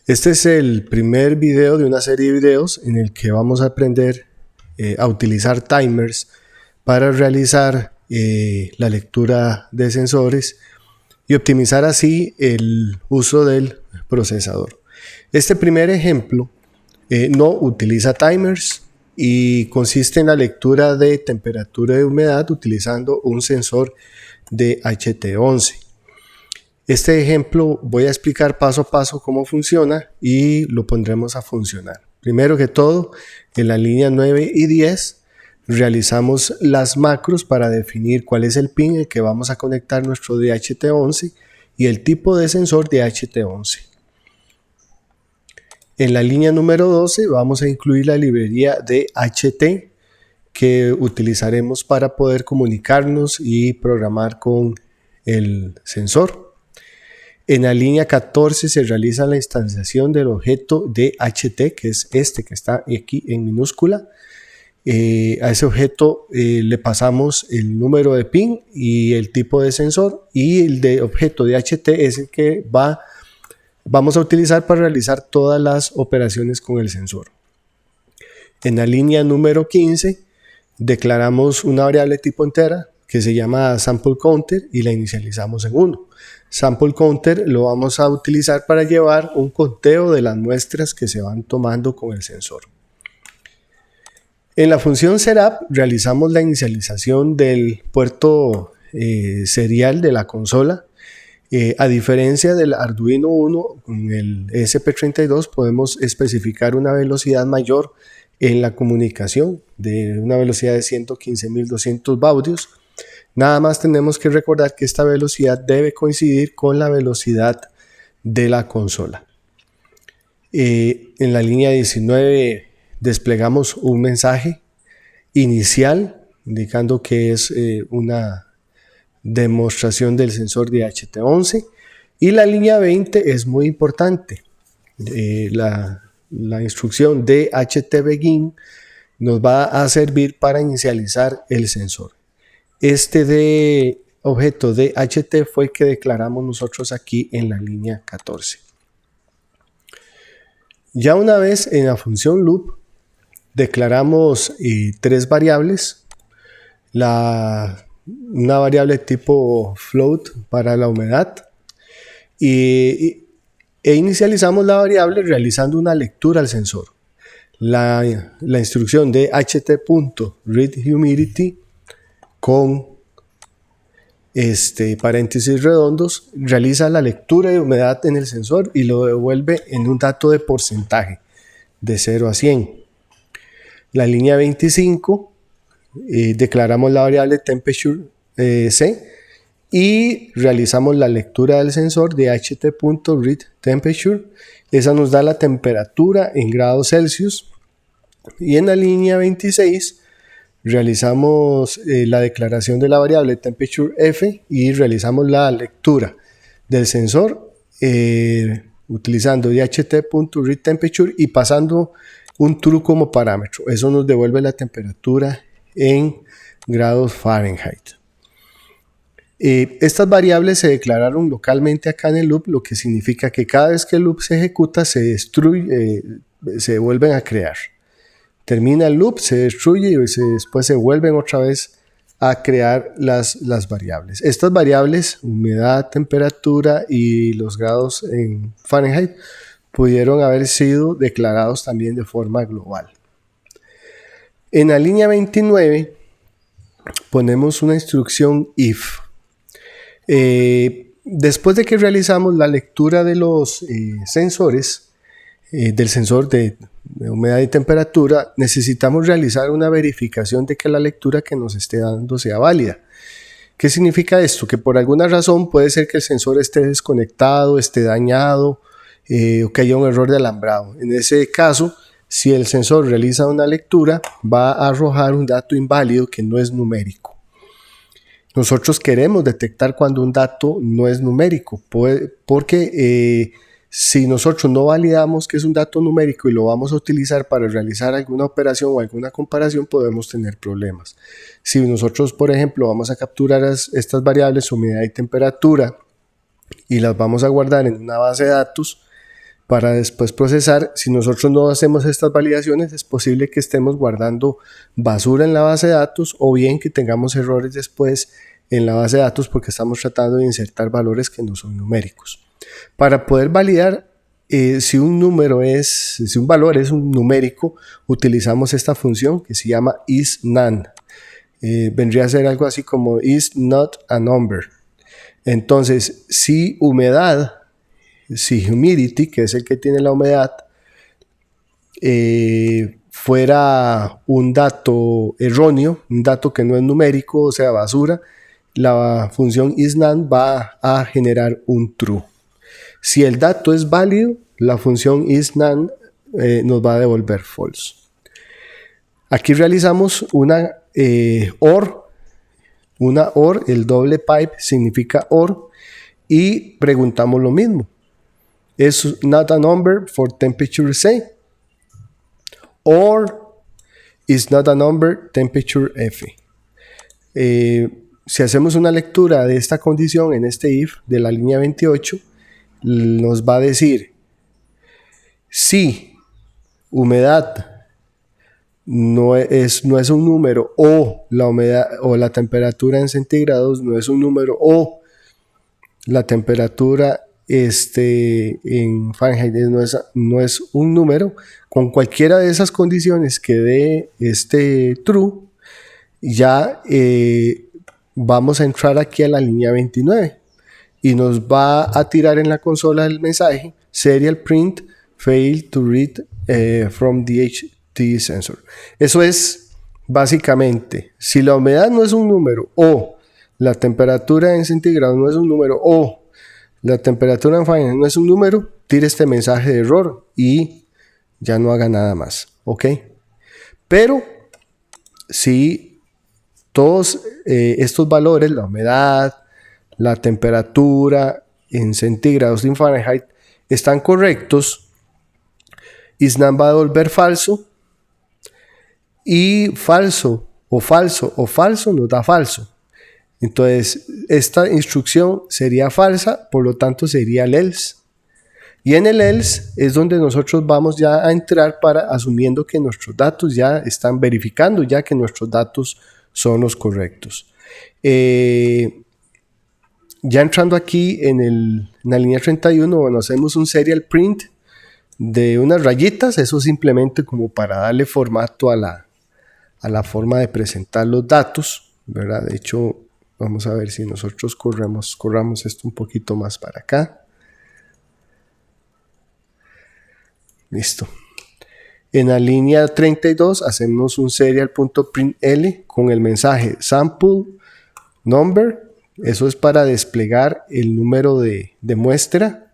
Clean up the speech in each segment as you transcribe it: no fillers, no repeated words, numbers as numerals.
Este es el primer video de una serie de videos en el que vamos a aprender a utilizar timers para realizar la lectura de sensores y optimizar así el uso del procesador. Este primer ejemplo no utiliza timers y consiste en la lectura de temperatura y humedad utilizando un sensor de HT11. Este ejemplo voy a explicar paso a paso cómo funciona y lo pondremos a funcionar. Primero que todo, en la línea 9 y 10 realizamos las macros para definir cuál es el pin en el que vamos a conectar nuestro DHT11 y el tipo de sensor DHT11. En la línea número 12 vamos a incluir la librería DHT que utilizaremos para poder comunicarnos y programar con el sensor. En la línea 14 se realiza la instanciación del objeto DHT, que es este que está aquí en minúscula. A ese objeto le pasamos el número de pin y el tipo de sensor, y el de objeto DHT es el que vamos a utilizar para realizar todas las operaciones con el sensor. En la línea número 15 declaramos una variable tipo entera que se llama sample counter y la inicializamos en 1. Sample counter lo vamos a utilizar para llevar un conteo de las muestras que se van tomando con el sensor. En la función setup realizamos la inicialización del puerto serial de la consola. A diferencia del Arduino Uno, con el ESP32 podemos especificar una velocidad mayor en la comunicación de una velocidad de 115.200 baudios. Nada más tenemos que recordar que esta velocidad debe coincidir con la velocidad de la consola. En la línea 19 desplegamos un mensaje inicial indicando que es una demostración del sensor DHT11, y la línea 20 es muy importante. La instrucción DHTBegin nos va a servir para inicializar el sensor. Este de objeto DHT fue el que declaramos nosotros aquí en la línea 14. Ya una vez en la función loop declaramos tres variables. Una variable tipo float para la humedad e inicializamos la variable realizando una lectura al sensor. La instrucción de ht.readHumidity con paréntesis redondos realiza la lectura de humedad en el sensor y lo devuelve en un dato de porcentaje de 0 a 100. La línea 25 declaramos la variable temperature C y realizamos la lectura del sensor de ht.readTemperature. Esa nos da la temperatura en grados Celsius. Y en la línea 26 realizamos la declaración de la variable temperature F y realizamos la lectura del sensor utilizando dht.readTemperature y pasando un true como parámetro. Eso nos devuelve la temperatura en grados Fahrenheit. Estas variables se declararon localmente acá en el loop, lo que significa que cada vez que el loop se ejecuta se destruye, se vuelven a crear. Termina el loop, se destruye y después se vuelven otra vez a crear las variables. Estas variables, humedad, temperatura y los grados en Fahrenheit, pudieron haber sido declarados también de forma global. En la línea 29 ponemos una instrucción if. Después de que realizamos la lectura de los sensores, del sensor de humedad y temperatura, necesitamos realizar una verificación de que la lectura que nos esté dando sea válida. ¿Qué significa esto? Que por alguna razón puede ser que el sensor esté desconectado, esté dañado o que haya un error de alambrado. En ese caso, si el sensor realiza una lectura, va a arrojar un dato inválido que no es numérico. Nosotros queremos detectar cuando un dato no es numérico, porque si nosotros no validamos que es un dato numérico y lo vamos a utilizar para realizar alguna operación o alguna comparación, podemos tener problemas. Si nosotros, por ejemplo, vamos a capturar estas variables, humedad y temperatura, y las vamos a guardar en una base de datos, para después procesar. Si nosotros no hacemos estas validaciones, es posible que estemos guardando basura en la base de datos o bien que tengamos errores después en la base de datos porque estamos tratando de insertar valores que no son numéricos. Para poder validar si un valor es un numérico, utilizamos esta función que se llama isNaN. Vendría a ser algo así como is not a number. Entonces, si humidity, que es el que tiene la humedad, fuera un dato erróneo, un dato que no es numérico, o sea, basura, la función isNaN va a generar un true. Si el dato es válido, la función isNaN nos va a devolver false. Aquí realizamos una OR. Una OR, el doble pipe significa OR, y preguntamos lo mismo. ¿Es not a number for temperature say? Or is not a number temperature F. Si hacemos una lectura de esta condición en este if de la línea 28, nos va a decir si humedad no es un número o la humedad o la temperatura en centígrados no es un número o la temperatura en Fahrenheit no es un número, con cualquiera de esas condiciones que dé true, ya vamos a entrar aquí a la línea 29 y nos va a tirar en la consola el mensaje serial print fail to read from the HT sensor. Eso es básicamente, si la humedad no es un número o la temperatura en centígrados no es un número o la temperatura en Fahrenheit no es un número, tire este mensaje de error y ya no haga nada más, ¿ok? Pero si todos estos valores, la humedad, la temperatura en centígrados y en Fahrenheit, están correctos, isNaN va a devolver falso, y falso nos da falso. Entonces, esta instrucción sería falsa, por lo tanto sería el else. Y en el else es donde nosotros vamos ya a entrar asumiendo que nuestros datos ya están verificando ya que nuestros datos son los correctos. Ya entrando aquí en la línea 31, bueno, hacemos un serial print de unas rayitas, eso simplemente como para darle formato a la forma de presentar los datos, ¿verdad? De hecho, vamos a ver si nosotros corramos esto un poquito más para acá. Listo. En la línea 32 hacemos un serial.println con el mensaje sample number. Eso es para desplegar el número de muestra.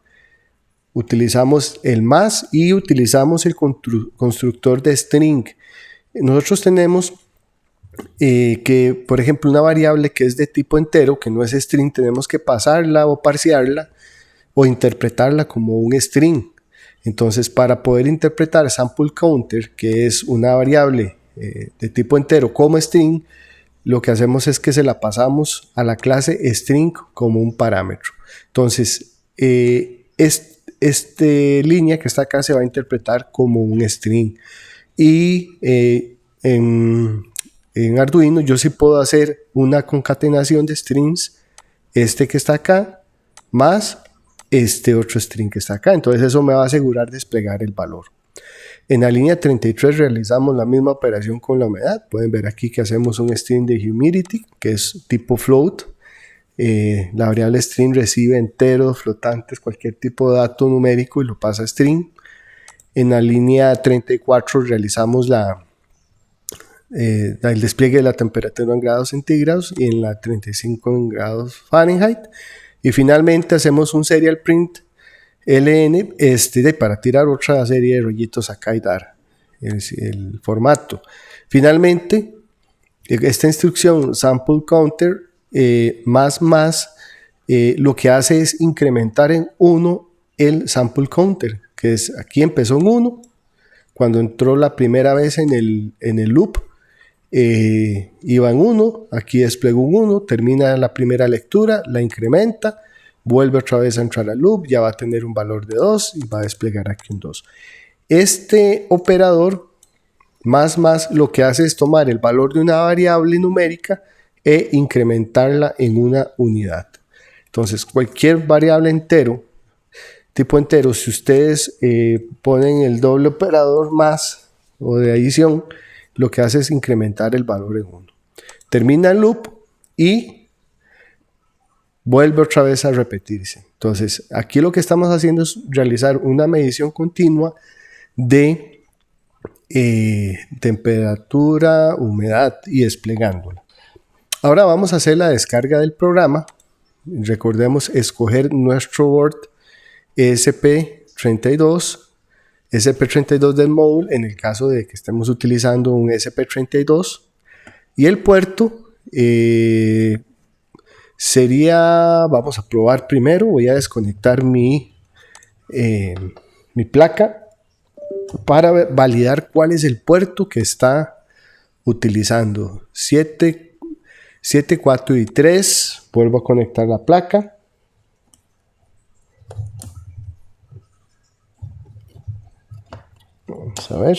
Utilizamos el más y utilizamos el constructor de string. Nosotros tenemos que, por ejemplo, una variable que es de tipo entero, que no es string, tenemos que pasarla o parsearla o interpretarla como un string. Entonces, para poder interpretar sample counter, que es una variable de tipo entero como string, lo que hacemos es que se la pasamos a la clase string como un parámetro. Entonces, esta línea que está acá se va a interpretar como un string. Y en Arduino yo sí puedo hacer una concatenación de strings, que está acá, más este otro string que está acá. Entonces eso me va a asegurar desplegar el valor. En la línea 33 realizamos la misma operación con la humedad. Pueden ver aquí que hacemos un string de humidity, que es tipo float. La variable string recibe enteros, flotantes, cualquier tipo de dato numérico y lo pasa a string. En la línea 34 realizamos el despliegue de la temperatura en grados centígrados y en la 35 en grados Fahrenheit. Y finalmente hacemos un serial print ln para tirar otra serie de rollitos acá y dar el formato. Finalmente, esta instrucción sample counter lo que hace es incrementar en 1 el sample counter, que es aquí empezó en 1, cuando entró la primera vez en el loop iba en 1, aquí desplegó un 1, termina la primera lectura, la incrementa vuelve otra vez a entrar al loop, ya va a tener un valor de 2 y va a desplegar aquí un 2. Este operador más lo que hace es tomar el valor de una variable numérica e incrementarla en una unidad. Entonces, cualquier variable tipo entero, si ustedes ponen el doble operador más o de adición, lo que hace es incrementar el valor en 1. Termina el loop y vuelve otra vez a repetirse. Entonces, aquí lo que estamos haciendo es realizar una medición continua de temperatura, humedad y desplegándola. Ahora vamos a hacer la descarga del programa. Recordemos escoger nuestro board ESP32 del módulo en el caso de que estemos utilizando un ESP32 y el puerto sería, vamos a probar primero, voy a desconectar mi placa para validar cuál es el puerto que está utilizando. 7, 4 y 3, vuelvo a conectar la placa. Vamos a ver.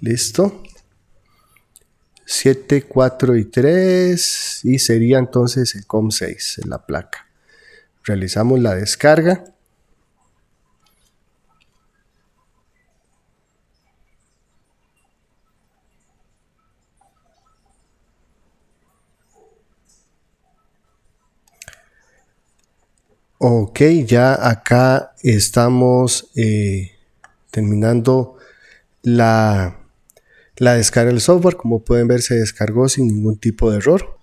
Listo. 7, 4 y 3 y sería entonces el COM6 en la placa. Realizamos la descarga. Ok, ya acá estamos terminando la descarga del software. Como pueden ver, se descargó sin ningún tipo de error.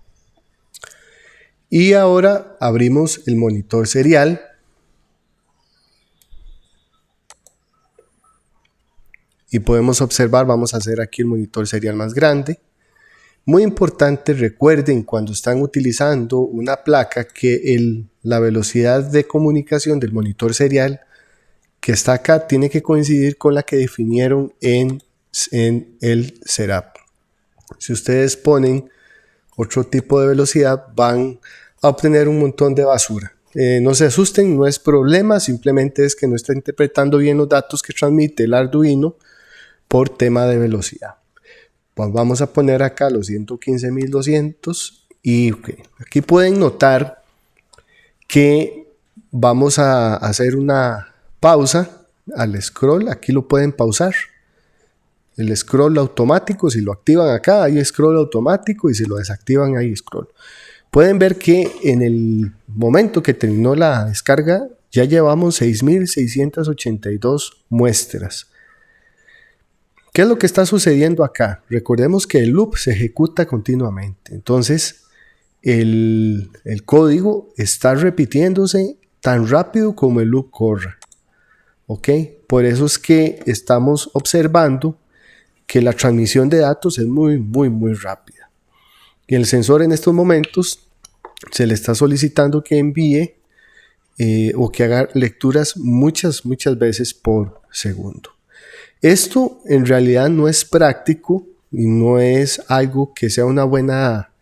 Y ahora abrimos el monitor serial. Y podemos observar, vamos a hacer aquí el monitor serial más grande. Muy importante, recuerden cuando están utilizando una placa que la velocidad de comunicación del monitor serial que está acá tiene que coincidir con la que definieron en el setup. Si ustedes ponen otro tipo de velocidad, van a obtener un montón de basura. No se asusten, no es problema, simplemente es que no está interpretando bien los datos que transmite el Arduino por tema de velocidad. Pues vamos a poner acá los 115.200 y aquí pueden notar que vamos a hacer una pausa al scroll. Aquí lo pueden pausar. El scroll automático, si lo activan acá, hay scroll automático y si lo desactivan, hay scroll. Pueden ver que en el momento que terminó la descarga ya llevamos 6.682 muestras. ¿Qué es lo que está sucediendo acá? Recordemos que el loop se ejecuta continuamente. Entonces, el código está repitiéndose tan rápido como el loop corra. ¿Ok? Por eso es que estamos observando que la transmisión de datos es muy rápida. Y el sensor en estos momentos se le está solicitando que envíe o que haga lecturas muchas veces por segundo. Esto en realidad no es práctico y no es algo que sea una buena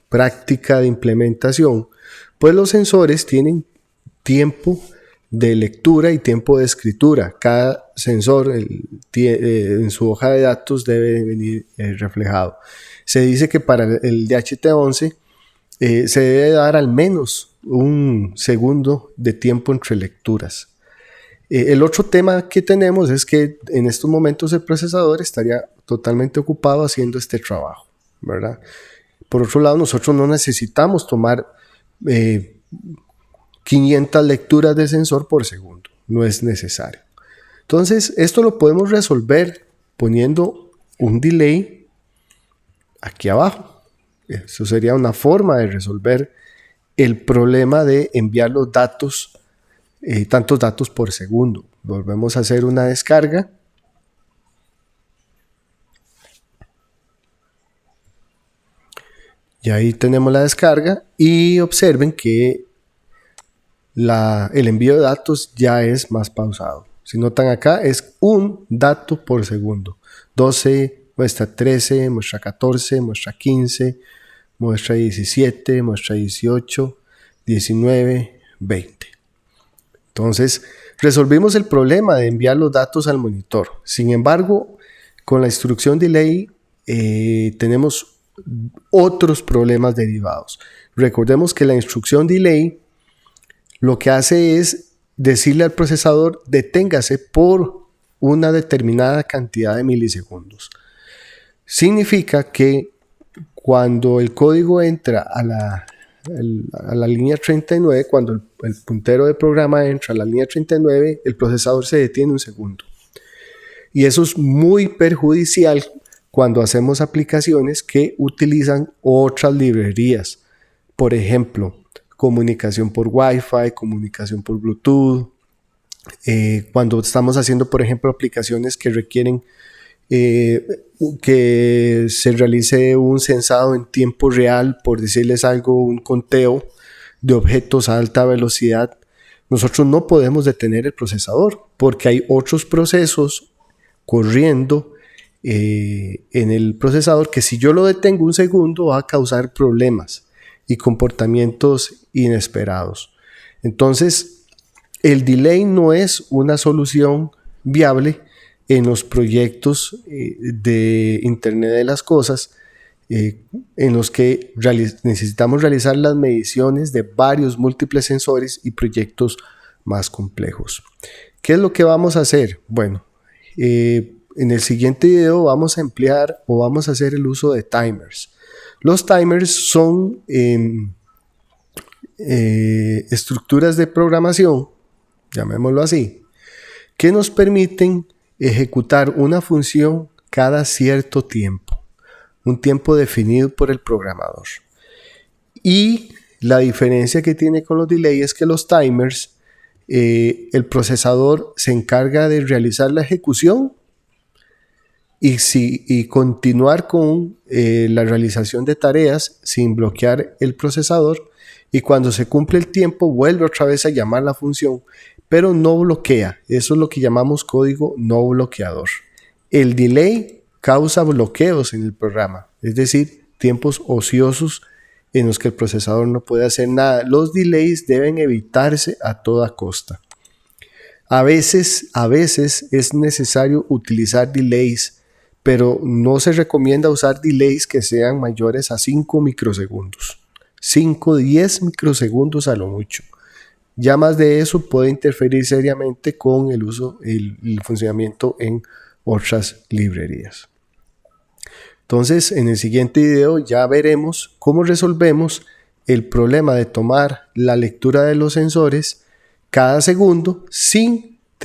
práctica de implementación, pues los sensores tienen tiempo de lectura y tiempo de escritura. Cada sensor en su hoja de datos debe venir reflejado. Se dice que para el DHT11 se debe dar al menos un segundo de tiempo entre lecturas. El otro tema que tenemos es que en estos momentos el procesador estaría totalmente ocupado haciendo este trabajo, ¿verdad? Por otro lado, nosotros no necesitamos tomar 500 lecturas de sensor por segundo, no es necesario. Entonces, esto lo podemos resolver poniendo un delay aquí abajo. Eso sería una forma de resolver el problema de enviar los datos, tantos datos por segundo. Volvemos a hacer una descarga. Y ahí tenemos la descarga y observen que el envío de datos ya es más pausado. Si notan acá es un dato por segundo, 12 muestra 13, muestra 14, muestra 15, muestra 17, muestra 18, 19, 20. Entonces, resolvimos el problema de enviar los datos al monitor. Sin embargo, con la instrucción delay tenemos otros problemas derivados. Recordemos que la instrucción delay lo que hace es decirle al procesador deténgase por una determinada cantidad de milisegundos. Significa que cuando el código entra a la línea 39, cuando el puntero de programa entra a la línea 39, el procesador se detiene un segundo. Y eso es muy perjudicial cuando hacemos aplicaciones que utilizan otras librerías. Por ejemplo, comunicación por Wi-Fi, comunicación por Bluetooth. Cuando estamos haciendo, por ejemplo, aplicaciones que requieren que se realice un censado en tiempo real, por decirles algo, un conteo de objetos a alta velocidad, nosotros no podemos detener el procesador porque hay otros procesos corriendo en el procesador que si yo lo detengo un segundo va a causar problemas y comportamientos inesperados. Entonces, el delay no es una solución viable en los proyectos de Internet de las Cosas, en los que necesitamos realizar las mediciones de varios múltiples sensores y proyectos más complejos. ¿Qué es lo que vamos a hacer? Bueno, en el siguiente video vamos a emplear o vamos a hacer el uso de timers. Los timers son estructuras de programación, llamémoslo así, que nos permiten ejecutar una función cada cierto tiempo, un tiempo definido por el programador. Y la diferencia que tiene con los delays es que los timers, el procesador se encarga de realizar la ejecución y continuar con la realización de tareas sin bloquear el procesador, y cuando se cumple el tiempo vuelve otra vez a llamar la función, pero no bloquea. Eso es lo que llamamos código no bloqueador. El delay causa bloqueos en el programa, es decir, tiempos ociosos en los que el procesador no puede hacer nada. Los delays deben evitarse a toda costa. A veces es necesario utilizar delays, pero no se recomienda usar delays que sean mayores a 5 microsegundos. 5-10 microsegundos a lo mucho. Ya más de eso puede interferir seriamente con el uso, el funcionamiento en otras librerías. Entonces, en el siguiente video ya veremos cómo resolvemos el problema de tomar la lectura de los sensores cada segundo sin